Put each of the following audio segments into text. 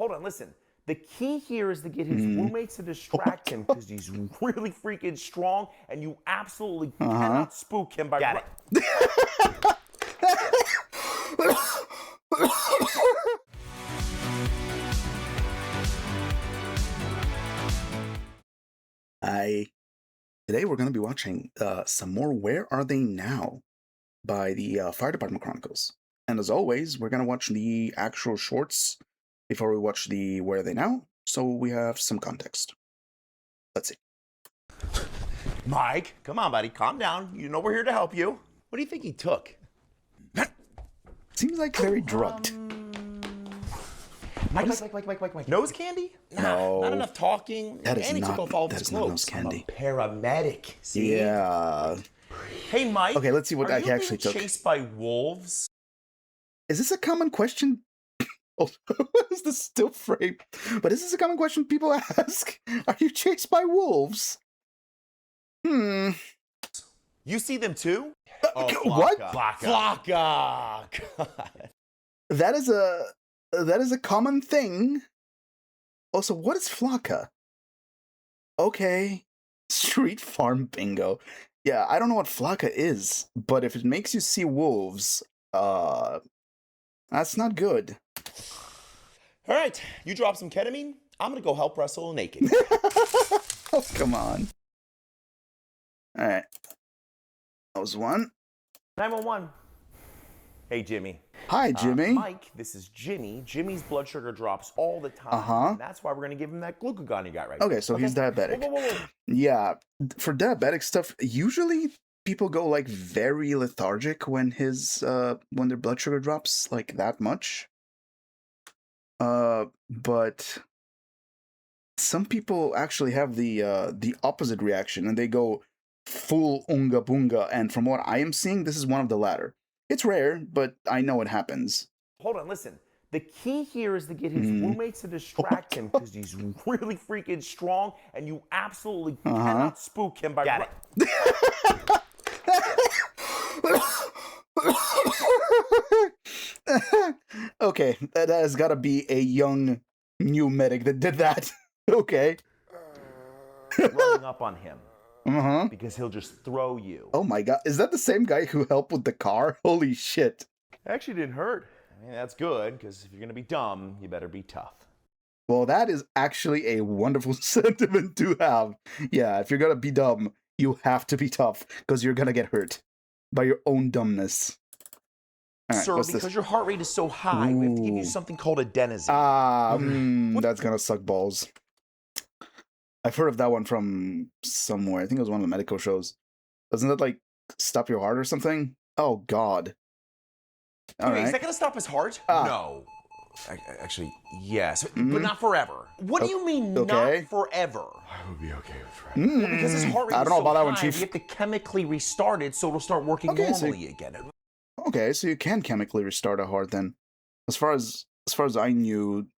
Hold on, listen. The key here is to get his roommates to distract him because he's really freaking strong, and you absolutely cannot spook him by... Got it. Today we're going to be watching some more Where Are They Now by the Fire Department Chronicles. And as always, we're going to watch the actual shorts before we watch the Where Are They Now, so we have some context. Let's see. Mike, come on, buddy. Calm down. You know we're here to help you. What do you think he took? Seems like very drugged. Mike. Nose candy? Nah, No. not enough talking. That is and he not- took off all of that his is not clothes. nose candy. I'm a paramedic. See? Yeah. Hey, Mike. Okay, let's see what I Are you actually being took. chased by wolves? Is this a common question? Oh, is this still framed? But is this a common question people ask? Are you chased by wolves? You see them too? Oh, What? Flocka. God. That is a common thing. Also, what is Flocka? Okay. Street farm bingo. Yeah, I don't know what Flocka is, but if it makes you see wolves, that's not good. All right, you drop some ketamine. I'm gonna go help wrestle naked. Oh, come on. Alright. That was one. 911. Hey, Jimmy. Hi, Jimmy. Mike, this is Jimmy. Jimmy's blood sugar drops all the time. And that's why we're going to give him that glucagon you got right Okay, so he's diabetic. Whoa. Yeah, for diabetic stuff, usually people go like very lethargic when when their blood sugar drops like that much. But some people actually have the opposite reaction and they go full unga bunga, and from what I am seeing, this is one of the latter. It's rare, but I know it happens. Hold on, listen. The key here is to get his roommates to distract him because he's really freaking strong, and you absolutely cannot spook him by... Got it. Okay, that has got to be a young new medic that did that. Okay. Running up on him. Because he'll just throw you. Oh my god, is that the same guy who helped with the car? Holy shit. Actually didn't hurt. I mean, that's good, because if you're going to be dumb, you better be tough. Well, that is actually a wonderful sentiment to have. Yeah, if you're going to be dumb, you have to be tough, because you're going to get hurt by your own dumbness. Right, sir, because your heart rate is so high, we have to give you something called adenosine. That's going to suck balls. I've heard of that one from somewhere. I think it was one of the medical shows. Doesn't that, like, stop your heart or something? Oh, God. All right. Is that going to stop his heart? No. Actually, yes, but not forever. What do you mean, not forever? I would be okay with forever. Because his heart rate I is don't know so about that high, one, Chief. we have to chemically restart it so it'll start working normally again. Okay, so you can chemically restart a heart then. As far as I knew,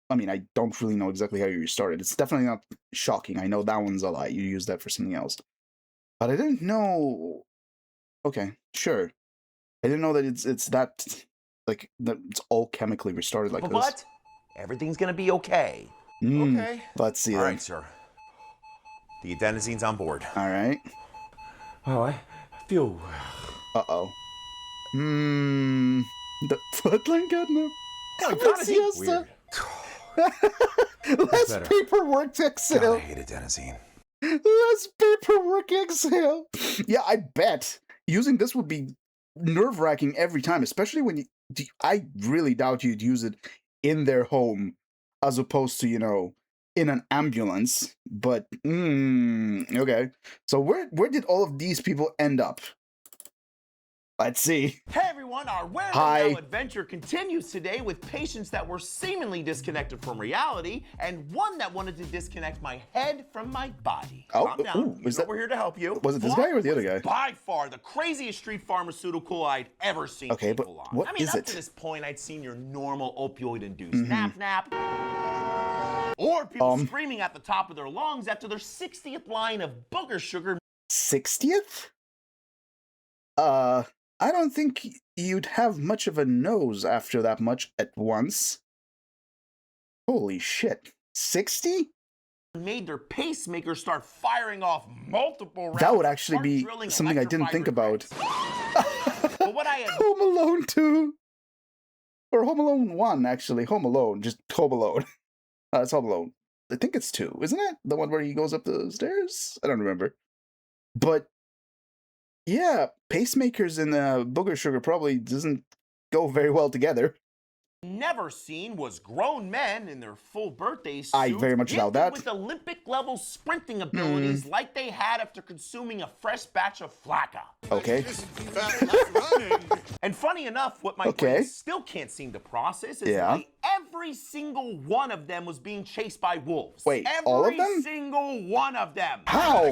I mean, I don't really know exactly how you restart it. It's definitely not shocking. I know that one's a lie. You use that for something else. But I didn't know... Okay, sure. I didn't know that it's that... Like, that it's all chemically restarted like this. But everything's gonna be okay. Okay. Let's see All then. right, sir. The adenosine's on board. All right. Oh, I feel... Uh-oh. The footling got no... Oh, God, is he weird? Less paperwork exhale. God, I hate adenosine. Less paperwork exhale. Yeah, I bet using this would be nerve-wracking every time, especially when I really doubt you'd use it in their home as opposed to, in an ambulance. But, okay. So where did all of these people end up? Let's see. Hey everyone, our Where Are They Now adventure continues today with patients that were seemingly disconnected from reality and one that wanted to disconnect my head from my body. Calm down. We're here to help you. Was it this guy or the other guy? By far the craziest street pharmaceutical I'd ever seen. Okay, but what is it? Up to this point, I'd seen your normal opioid-induced nap, or people screaming at the top of their lungs after their 60th line of booger sugar. 60th? I don't think you'd have much of a nose after that much at once. Holy shit. 60? Made their pacemaker start firing off multiple rounds. That would actually be drilling something I didn't think about. But what I had... Home Alone 2. Or Home Alone 1, actually. Home Alone. Just Home Alone. It's Home Alone. I think it's 2, isn't it? The one where he goes up the stairs? I don't remember. But, yeah, pacemakers and booger sugar probably doesn't go very well together. Never seen was grown men in their full birthday suits. I very much doubt that. With Olympic-level sprinting abilities like they had after consuming a fresh batch of flakka. Okay. And funny enough, what my brain still can't seem to process is that every single one of them was being chased by wolves. Wait, all of them? Every single one of them. How?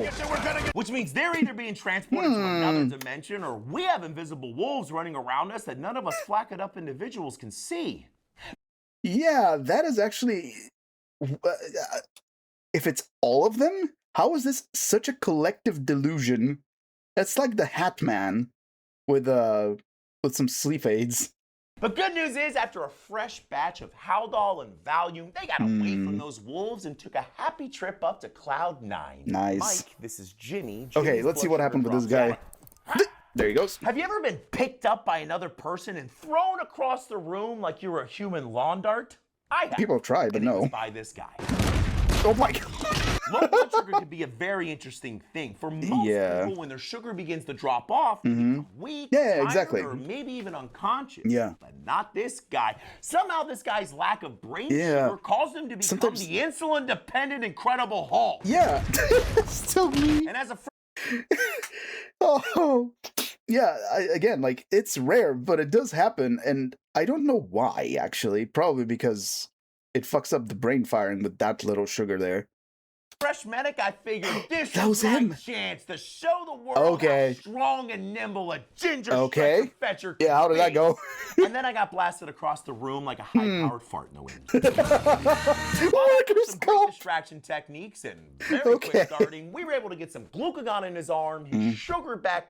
Which means they're either being transported to another dimension, or we have invisible wolves running around us that none of us flakkered up individuals can see. Yeah, that is actually... if it's all of them, how is this such a collective delusion? It's like the Hat Man with some sleep aids. But good news is, after a fresh batch of Haldol and Valium, they got away from those wolves and took a happy trip up to Cloud 9. Nice. Mike, this is Ginny. Okay, let's see what happened with this guy. There he goes. Have you ever been picked up by another person and thrown across the room like you were a human lawn dart? I have. People have tried, but no. By this guy. Oh my god. Low blood sugar can be a very interesting thing. For most people, when their sugar begins to drop off, they become weak, tired, or maybe even unconscious. Yeah. But not this guy. Somehow this guy's lack of brain sugar caused him to become the insulin-dependent Incredible Hulk. Yeah. Still me. And as a oh. Yeah, again, like, it's rare, but it does happen, and I don't know why, actually. Probably because it fucks up the brain firing with that little sugar there. Fresh medic, I figured this that was my him. Chance to show the world how strong and nimble a ginger stretcher fetcher can how did that go? And then I got blasted across the room like a high-powered fart in the wind. Some great distraction techniques and very quick starting. We were able to get some glucagon in his arm, his sugar back.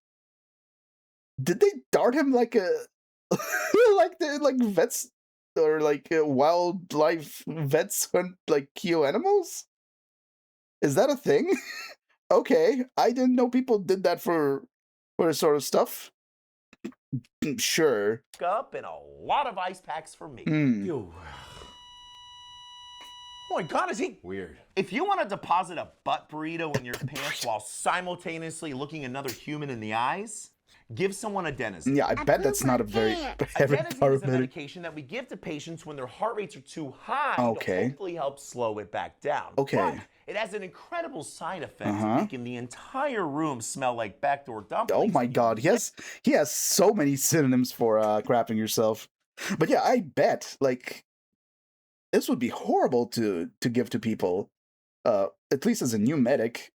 Did they dart him like a like vets or like wildlife vets hunt like kill animals? Is that a thing? Okay, I didn't know people did that for sort of stuff. Sure. Up and a lot of ice packs for me. Yo. Oh my god, is he weird? If you want to deposit a butt burrito in your pants while simultaneously looking another human in the eyes, give someone adenosine. Yeah, I bet that's not a very heavy Adenosine is a medication that we give to patients when their heart rates are too high to hopefully help slow it back down. But it has an incredible side effect, making the entire room smell like backdoor dumplings. Oh my god, he has so many synonyms for crapping yourself. But yeah, I bet, like, this would be horrible to give to people, at least as a new medic.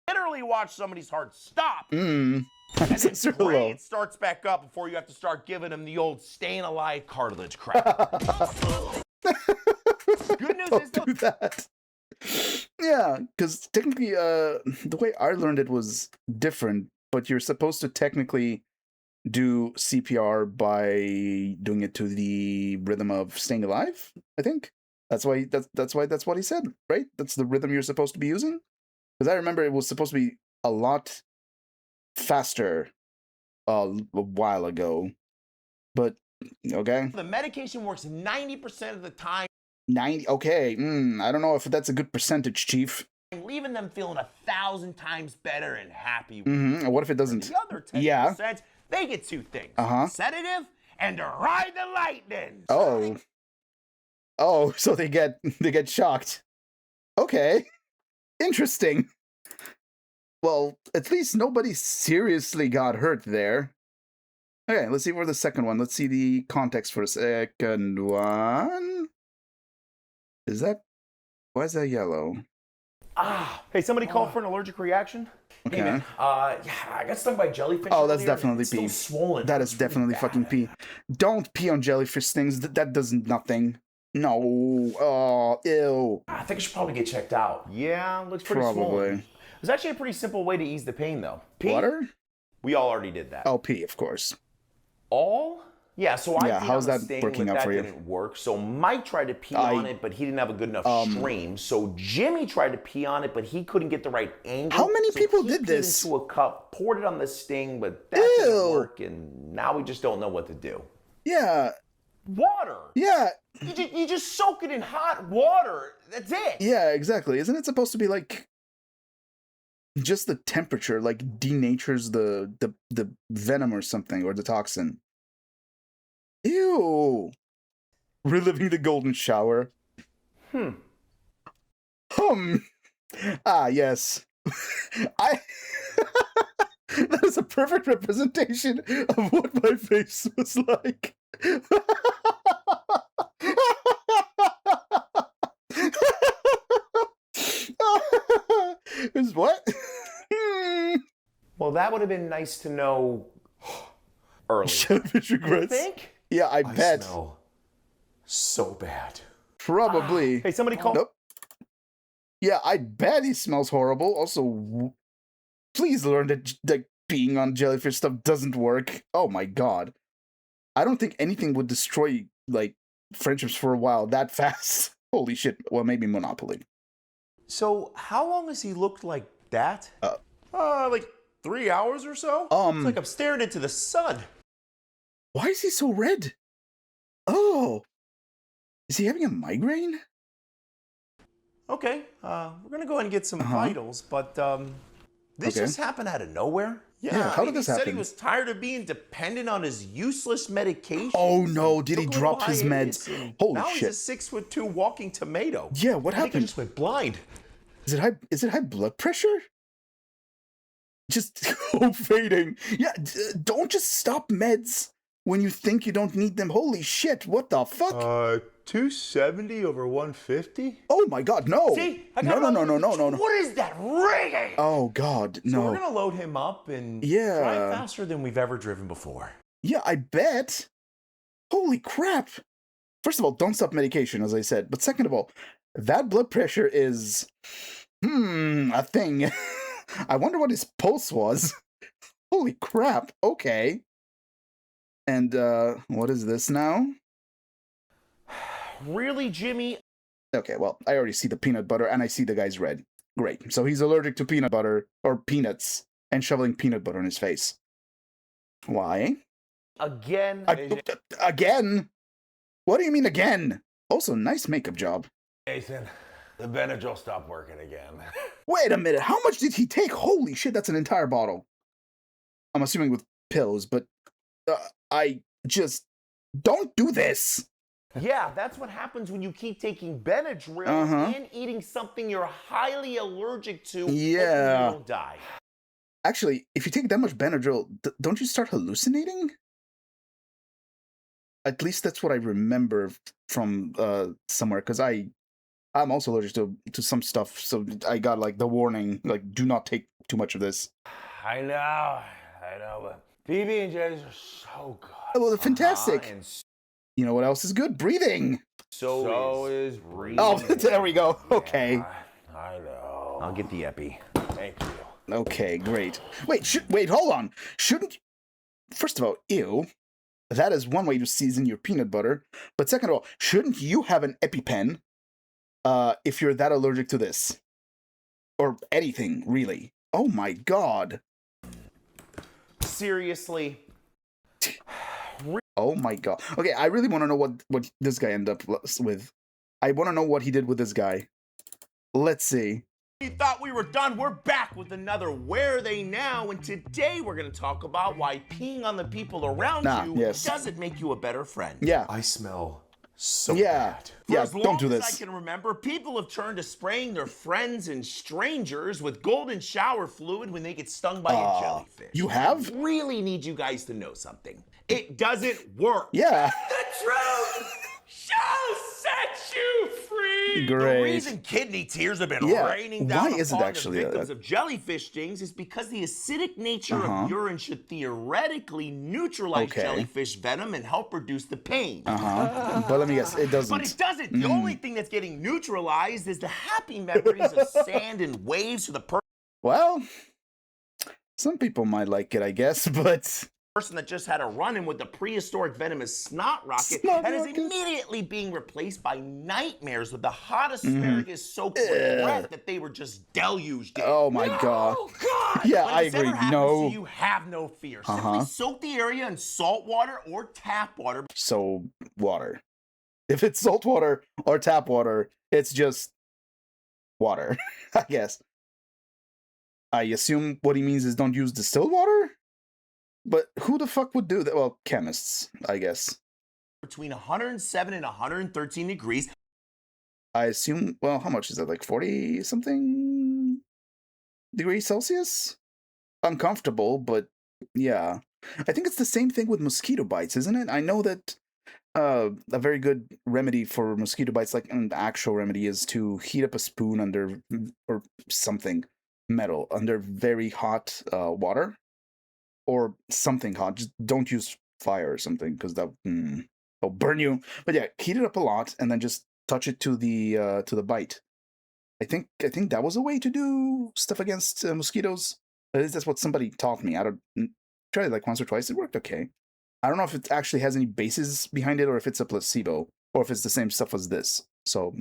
Literally watch somebody's heart stop. And then pray it starts back up before you have to start giving them the old staying alive cartilage crap. Good news is do that. Yeah, because technically, the way I learned it was different, but you're supposed to technically do CPR by doing it to the rhythm of staying alive, I think. That's what he said, right? That's the rhythm you're supposed to be using? Because I remember it was supposed to be a lot faster a while ago. But, okay. The medication works 90% of the time. 90, okay. I don't know if that's a good percentage, Chief. Leaving them feeling 1,000 times better and happy. What if it doesn't? The other 10%, they get two things. Sedative and to ride the lightning. Oh, so they get shocked. Okay. Interesting. Well, at least nobody seriously got hurt there. Okay, let's see for the second one. Let's see the context for the second one. Why is that yellow? Hey, somebody called for an allergic reaction? Okay. Hey, man, I got stung by jellyfish. Oh, that's definitely pee. Swollen. That is definitely fucking pee. Don't pee on jellyfish things. That does nothing. No. Oh, ew. I think I should probably get checked out. Yeah, looks pretty swollen. There's actually a pretty simple way to ease the pain, though. Pee? Water? We all already did that. Oh, pee, of course. All Yeah, so I Yeah, peed how's on the that sting, working but out that for you? didn't work. So Mike tried to pee on it, but he didn't have a good enough stream. So Jimmy tried to pee on it, but he couldn't get the right angle. How many people he did peed this? into a cup, poured it on the sting, but that didn't work, and now we just don't know what to do. Yeah. Water. Yeah. You just soak it in hot water. That's it. Yeah, exactly. Isn't it supposed to be like just the temperature like denatures the venom or something, or the toxin? Ew. Reliving the golden shower. Ah, yes. That is a perfect representation of what my face was like. Is what? Well, that would have been nice to know earlier. Shellfish regrets. You think? Yeah, I bet. Smell so bad. Probably. Hey, somebody call. Nope. Yeah, I bet he smells horrible. Also, please learn that peeing on jellyfish stuff doesn't work. Oh my god. I don't think anything would destroy, like, friendships for a while that fast. Holy shit. Well, maybe Monopoly. So, how long has he looked like that? Like 3 hours or so? It's like I'm staring into the sun. Why is he so red? Oh. Is he having a migraine? Okay, we're gonna go ahead and get some vitals, but this just happened out of nowhere. Yeah, how did this He said happen? he was tired of being dependent on his useless medication. Oh no, did he Took a drop little his hiatus, meds? and Holy now shit. he's a 6'2" walking tomato. Yeah, what I think I happened? just went blind. Is it high blood pressure? Just go fading. Yeah, don't just stop meds when you think you don't need them. Holy shit, what the fuck? 270 over 150? Oh my god, no. See? I No. got What is that ringing? Oh god, So no. we're gonna load him up and Yeah. drive faster than we've ever driven before. Yeah, I bet. Holy crap. First of all, don't stop medication, as I said. But second of all, that blood pressure is, a thing. I wonder what his pulse was. Holy crap. Okay. And, what is this now? Really, Jimmy? Okay, well, I already see the peanut butter, and I see the guy's red. Great. So he's allergic to peanut butter, or peanuts, and shoveling peanut butter in his face. Why? Again? Again? What do you mean again? Also, nice makeup job. Nathan, the Benadryl stopped working again. Wait a minute, how much did he take? Holy shit, that's an entire bottle. I'm assuming with pills, but I just don't do this. Yeah, that's what happens when you keep taking Benadryl and eating something you're highly allergic to. Yeah. You don't die. Actually, if you take that much Benadryl, don't you start hallucinating? At least that's what I remember from somewhere, because I'm also allergic to some stuff, so I got like the warning, like, do not take too much of this. I know, but PB&Js are so good. Oh, well, they're fantastic. And You know what else is good? Breathing. so is breathing. Oh, there we go. Okay. I know. I'll get the epi. Thank you. Okay, great. Wait, hold on. Shouldn't... First of all, ew. That is one way to season your peanut butter. But second of all, shouldn't you have an EpiPen if you're that allergic to this? Or anything, really. Oh my god. Seriously. Oh my god. Okay, I really want to know what this guy ended up with. I want to know what he did with this guy. Let's see. You thought we were done? We're back with another Where Are They Now? And today we're going to talk about why peeing on the people around you doesn't make you a better friend. Yeah. I smell so Yeah, bad. For as don't do long as this. I can remember, people have turned to spraying their friends and strangers with golden shower fluid when they get stung by a jellyfish. You have? I really need you guys to know something. It doesn't work. Yeah. The truth shall set you free. Great. The reason kidney tears have been Yeah, raining down why is it upon actually the victims of jellyfish stings is because the acidic nature of urine should theoretically neutralize jellyfish venom and help reduce the pain. But let me guess, it doesn't. But it doesn't. The only thing that's getting neutralized is the happy memories of sand and waves for the person. Well, some people might like it, I guess, but person that just had a run-in with the prehistoric venomous snot rocket is immediately being replaced by nightmares with the hot asparagus-soaked breath that they were just deluged in. Oh my god. Yeah, I agree. No. You have no fear. Simply soak the area in salt water or tap water. So, water. If it's salt water or tap water, it's just water, I guess. I assume what he means is don't use distilled water? But who the fuck would do that? Well, chemists, I guess. Between 107 and 113 degrees. I assume, well, how much is that? Like 40-something degrees Celsius? Uncomfortable, but yeah. I think it's the same thing with mosquito bites, isn't it? I know that a very good remedy for mosquito bites, like an actual remedy, is to heat up a spoon under, or something, metal, under very hot water. Or something hot. Just don't use fire or something, because that will burn you. But yeah, heat it up a lot and then just touch it to the bite. I think that was a way to do stuff against mosquitoes. At least that's what somebody taught me. I tried it like once or twice. It worked okay. I don't know if it actually has any basis behind it, or if it's a placebo, or if it's the same stuff as this. So.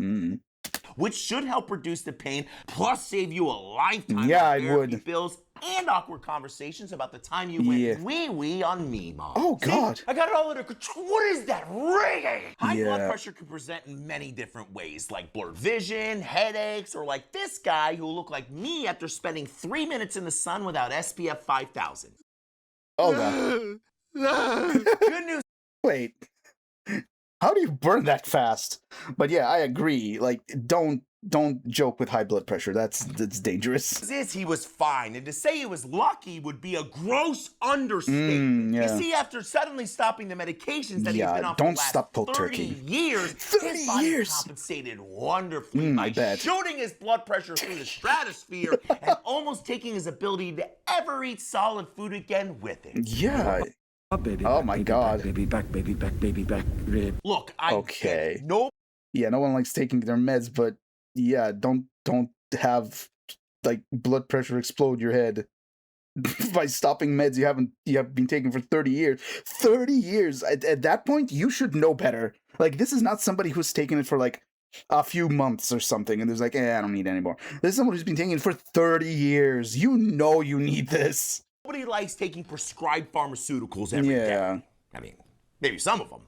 Which should help reduce the pain, plus save you a lifetime of therapy bills and awkward conversations about the time you went wee-wee on me, Mom. Oh, God. See, I got it all under control. What is that ringing? High blood pressure can present in many different ways, like blurred vision, headaches, or like this guy who looked like me after spending 3 minutes in the sun without SPF 5000. Oh, God. Good news. Wait. How do you burn that fast? But yeah, I agree. Like, don't joke with high blood pressure. That's dangerous. He was fine, and to say he was lucky would be a gross understatement. You see, after suddenly stopping the medications that he's been on for the last 30 years, his body compensated wonderfully by shooting his blood pressure through the stratosphere and almost taking his ability to ever eat solid food again with it. Yeah. Baby oh back, my baby god. Back, baby back, baby back, baby back, rib. Look, no one likes taking their meds, but yeah, don't have like blood pressure explode your head by stopping meds you have been taking for 30 years. 30 years. At that point, you should know better. Like, this is not somebody who's taken it for like a few months or something, and there's like, I don't need it anymore. This is someone who's been taking it for 30 years. You know you need this. Nobody likes taking prescribed pharmaceuticals every day. I mean, maybe some of them.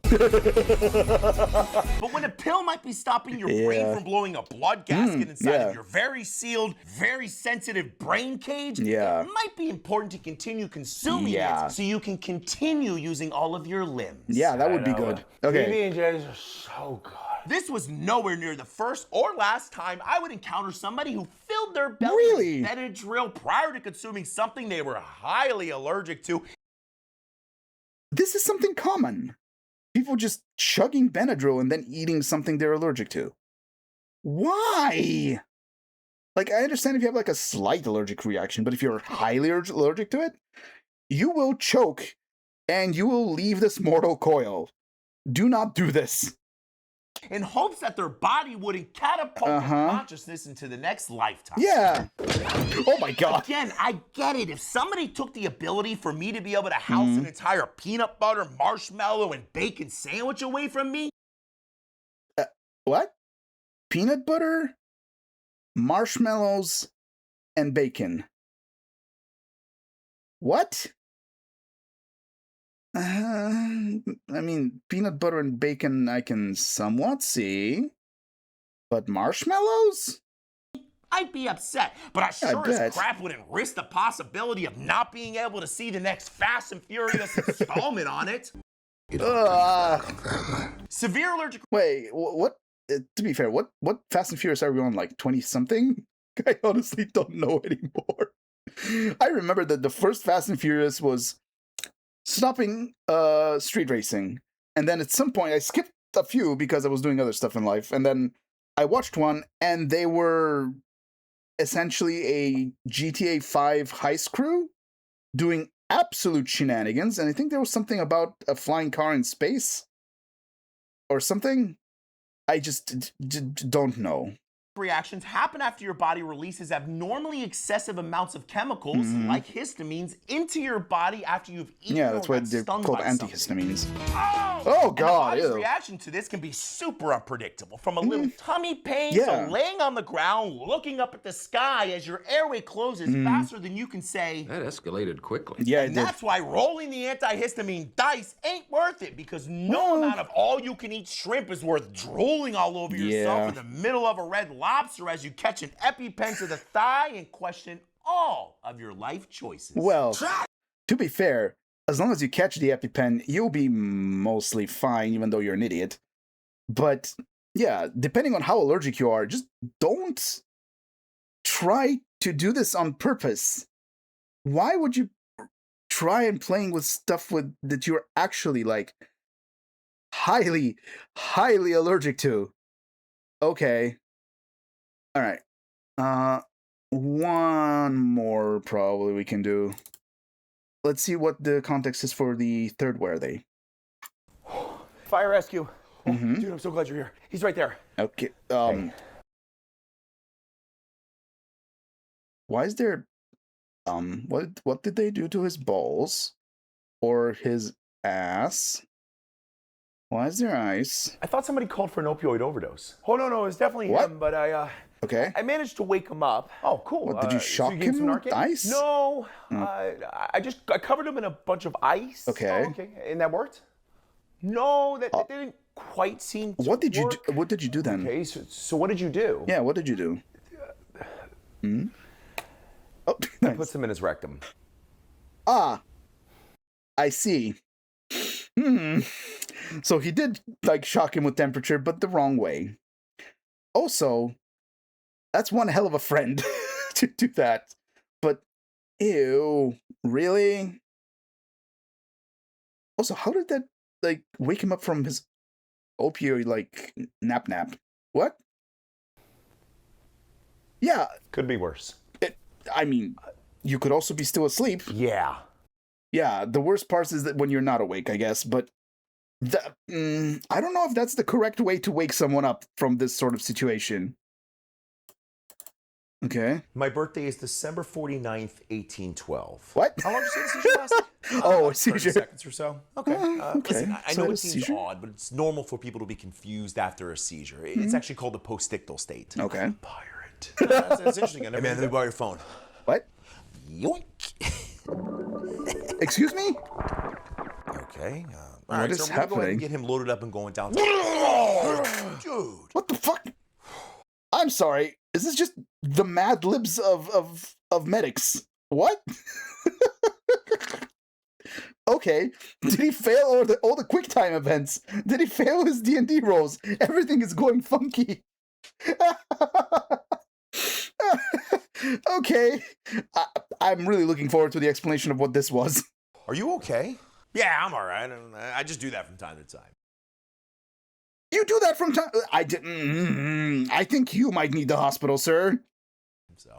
But when a pill might be stopping your brain from blowing a blood gasket inside of your very sealed, very sensitive brain cage, it might be important to continue consuming it so you can continue using all of your limbs. Yeah, that would be good. Okay. PB&Js are so good. This was nowhere near the first or last time I would encounter somebody who filled their belly with Benadryl prior to consuming something they were highly allergic to. This is something common. People just chugging Benadryl and then eating something they're allergic to. Why? Like, I understand if you have like a slight allergic reaction, but if you're highly allergic to it, you will choke and you will leave this mortal coil. Do not do this. In hopes that their body wouldn't catapult their consciousness into the next lifetime. Yeah. Oh my god. Again, I get it. If somebody took the ability for me to be able to house an entire peanut butter, marshmallow, and bacon sandwich away from me. What? Peanut butter, marshmallows, and bacon. What? I mean, peanut butter and bacon I can somewhat see, but marshmallows? I'd be upset, but I sure as crap wouldn't risk the possibility of not being able to see the next Fast and Furious installment on it. Severe allergic... Wait, what? To be fair, what Fast and Furious are we on, like 20-something? I honestly don't know anymore. I remember that the first Fast and Furious was stopping street racing, and then at some point I skipped a few because I was doing other stuff in life, and then I watched one and they were essentially a GTA 5 heist crew doing absolute shenanigans, and I think there was something about a flying car in space or something. I just don't know. reactions happen after your body releases abnormally excessive amounts of chemicals like histamines into your body after you've eaten Yeah, or that's why got they're stung called by something. antihistamines. Oh God, and the body's ew. reaction to this can be super unpredictable. From a little tummy pain Yeah. to laying on the ground looking up at the sky as your airway closes faster than you can say. That escalated quickly. Yeah, it And did. that's why rolling the antihistamine dice ain't worth it, because no amount of all-you-can-eat shrimp is worth drooling all over yourself in the middle of a Red Lobster as you catch an EpiPen to the thigh and question all of your life choices. Well, to be fair, as long as you catch the EpiPen, you'll be mostly fine, even though you're an idiot. But yeah, depending on how allergic you are, just don't try to do this on purpose. Why would you try and playing with stuff that you're actually like highly allergic to? Okay. All right. One more probably we can do. Let's see what the context is for the third wear they. Fire rescue. Oh, dude, I'm so glad you're here. He's right there. Okay. Why is there what did they do to his balls or his ass? Why is there ice? I thought somebody called for an opioid overdose. Oh, no, it was definitely What? him, but I managed to wake him up. Oh, cool. What, did you so shock gave him some with Narcan? ice? No, I covered him in a bunch of ice. Okay. Oh, okay, and that worked? No, that didn't quite seem to What did you work. do? What did you do then? Okay, so what did you do? Yeah, what did you do? Oh, nice. Puts him in his rectum. Ah, I see. So he did like shock him with temperature, but the wrong way. Also, that's one hell of a friend to do that. But ew, really? Also, how did that like wake him up from his opioid like nap? What? Yeah, Could be worse. I mean, you could also be still asleep. Yeah. Yeah, the worst part is that when you're not awake, I guess, but I don't know if that's the correct way to wake someone up from this sort of situation. Okay. My birthday is December 49th, 1812. What? How long did you say the seizure lasted? Oh, a 30 seizure. seconds or so. Okay. Okay. Listen, I So know it it is seems seizure? odd, but it's normal for people to be confused after a seizure. It's actually called the postictal state. Okay. Pirate. That's interesting. Hey, man, let me borrow your phone. What? Yoink. Excuse me? Okay. What right, is so we're gonna go ahead happening? and get him loaded up and going down. Dude. What the fuck? I'm sorry. Is this just the Mad Libs of medics? What? Okay. Did he fail all the quick time events? Did he fail his D&D rolls? Everything is going funky. Okay. I'm really looking forward to the explanation of what this was. Are you okay? Yeah, I'm all right. I just do that from time to time. You do that from time. I think you might need the hospital, sir. So,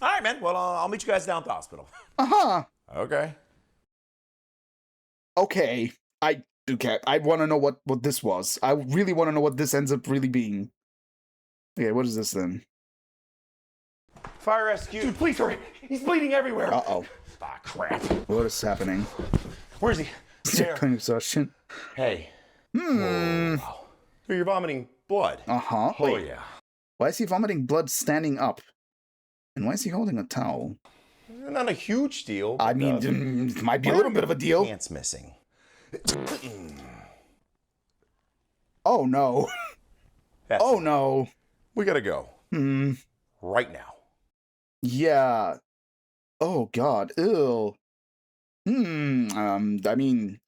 all right, man. Well, I'll meet you guys down at the hospital. Uh-huh. Okay. Okay. I want to know what this was. I really want to know what this ends up really being. Okay, what is this then? Fire rescue. Dude, please hurry. He's bleeding everywhere. Uh-oh. Ah, crap. What is happening? Where is he? There. Kind of exhaustion. Hey. Hmm. Wow. So you're vomiting blood. Uh-huh. Oh, Wait. yeah. Why is he vomiting blood standing up? And why is he holding a towel? Not a huge deal. I but, mean, it might be a little bit of a deal. Pants missing. Oh, no. That's Oh, no. We gotta go. Right now. Yeah. Oh, God. Ew. I mean,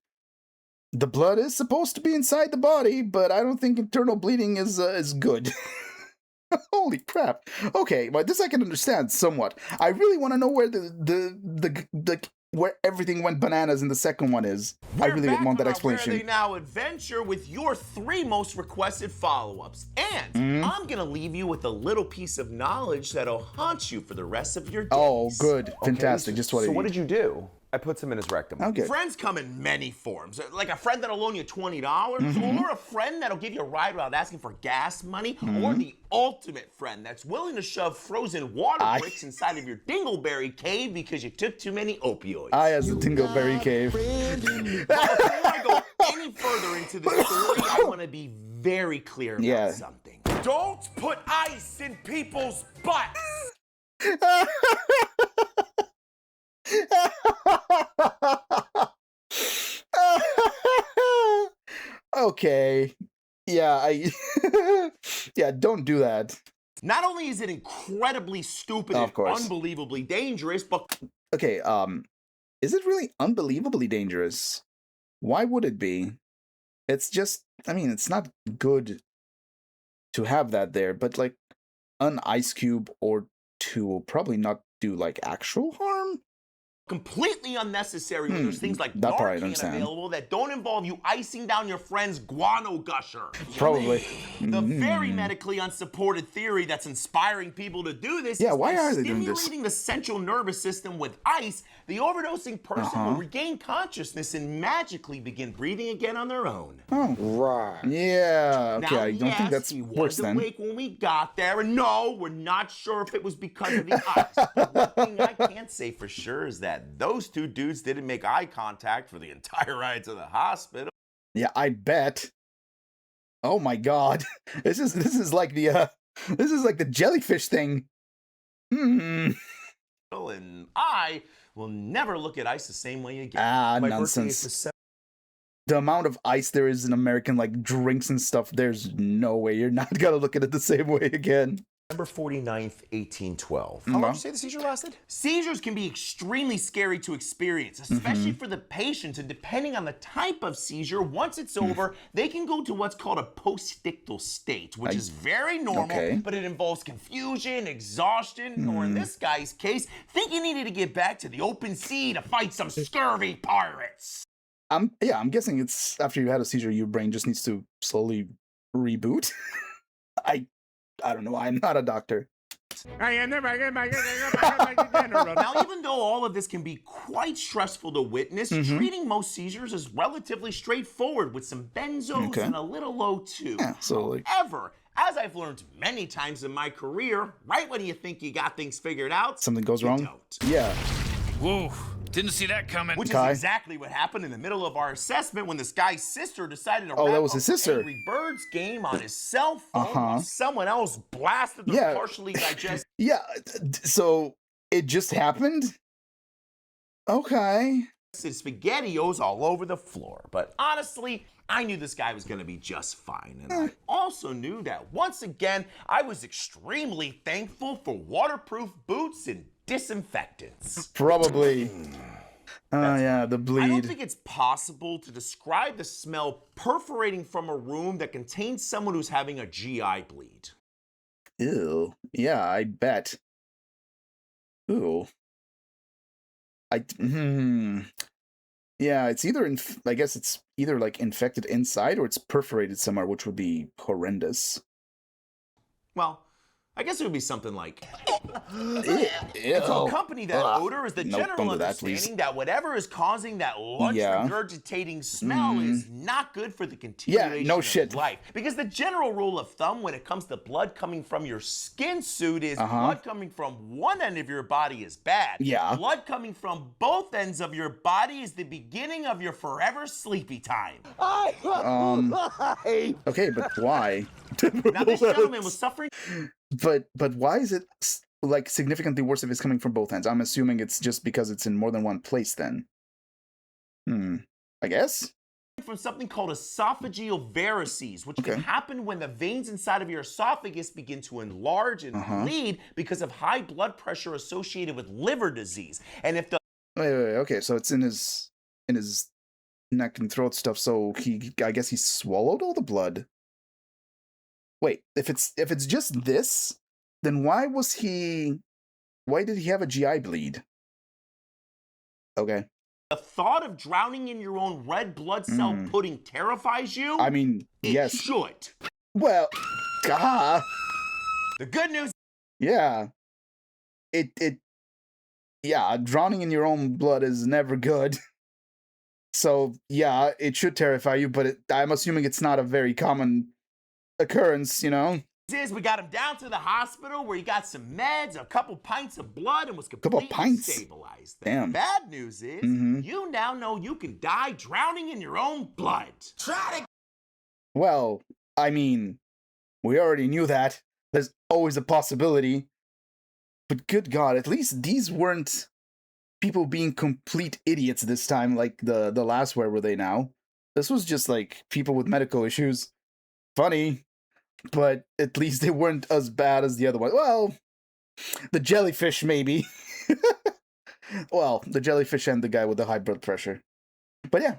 the blood is supposed to be inside the body, but I don't think internal bleeding is good. Holy crap. Okay, well, this I can understand somewhat. I really want to know where the where everything went bananas in the second one is. I really want that explanation. Where They Now adventure with your 3 most requested follow-ups. And I'm gonna leave you with a little piece of knowledge that'll haunt you for the rest of your days. Oh, good. Fantastic. Just what I So need. what did you do? I put some in his rectum. Okay. Friends come in many forms, like a friend that'll loan you $20, or a friend that'll give you a ride without asking for gas money, or the ultimate friend that's willing to shove frozen water bricks inside of your dingleberry cave because you took too many opioids. As the dingleberry cave. But before I go any further into the story, I want to be very clear about something. Don't put ice in people's butts! Okay. Yeah, yeah, don't do that. Not only is it incredibly stupid and unbelievably dangerous, but okay, is it really unbelievably dangerous? Why would it be? It's just, I mean, it's not good to have that there, but like an ice cube or two will probably not do like actual harm. Completely unnecessary when there's things like Narcan available that don't involve you icing down your friend's guano gusher. Probably. The very medically unsupported theory that's inspiring people to do this is why by are they doing this? stimulating the central nervous system with ice, the overdosing person will regain consciousness and magically begin breathing again on their own. Oh. Right. Yeah, okay, now, I don't think that's he worse was then. awake when we got there, and no, we're not sure if it was because of the ice. But one thing I can't say for sure is that those two dudes didn't make eye contact for the entire ride to the hospital. Yeah, I bet. Oh my god. This is like the jellyfish thing. And I will never look at ice the same way again. Nonsense. The amount of ice there is in American like drinks and stuff, there's no way you're not gonna look at it the same way again. December 49th, 1812. How long did you say the seizure lasted? Seizures can be extremely scary to experience, especially for the patient, and depending on the type of seizure, once it's over, they can go to what's called a postictal state, which is very normal, but it involves confusion, exhaustion, or in this guy's case, think he needed to get back to the open sea to fight some scurvy pirates. I'm guessing it's after you had a seizure, your brain just needs to slowly reboot. I don't know. I'm not a doctor. Now, even though all of this can be quite stressful to witness, treating most seizures is relatively straightforward with some benzos and a little O2. Yeah, so However, as I've learned many times in my career, right when you think you got things figured out, something goes wrong. Don't. Yeah. Whoa. Didn't see that coming. Which is exactly what happened in the middle of our assessment when this guy's sister decided to that was his sister. Angry Birds game on his cell phone while someone else blasted the partially digested. Yeah, so it just happened? Okay. SpaghettiOs all over the floor. But honestly, I knew this guy was going to be just fine. And I also knew that once again, I was extremely thankful for waterproof boots and disinfectants. Probably. Yeah, the bleed. I don't think it's possible to describe the smell perforating from a room that contains someone who's having a GI bleed. Ew. Yeah, I bet. Ooh. Yeah, it's either I guess it's either like infected inside or it's perforated somewhere, which would be horrendous. Well, I guess it would be something like... Ew. To accompany that odor is the general understanding that whatever is causing that lunch regurgitating smell is not good for the continuation of life. Because the general rule of thumb when it comes to blood coming from your skin suit is blood coming from one end of your body is bad. Yeah. Blood coming from both ends of your body is the beginning of your forever sleepy time. Okay, but why? Now this gentleman was suffering... But why is it like significantly worse if it's coming from both ends? I'm assuming it's just because it's in more than one place then. I guess? From something called esophageal varices, which can happen when the veins inside of your esophagus begin to enlarge and bleed because of high blood pressure associated with liver disease. And if the... Wait, okay, so it's in his neck and throat stuff, so I guess he swallowed all the blood. Wait, if it's just this, then why did he have a GI bleed? Okay. The thought of drowning in your own red blood cell pudding terrifies you? I mean, yes. It should. Well, The good news... Yeah. It yeah, drowning in your own blood is never good. So, yeah, it should terrify you, but I'm assuming it's not a very common occurrence, you know? Is we got him down to the hospital where he got some meds, a couple pints of blood, and was completely stabilized. The Damn. bad news is you now know you can die drowning in your own blood. Try to. Well, I mean, we already knew that. There's always a possibility. But good God, at least these weren't people being complete idiots this time, like the last Where Were They Now? This was just like people with medical issues. Funny, but at least they weren't as bad as the other one. Well, the jellyfish maybe. Well, the jellyfish and the guy with the high blood pressure. But yeah,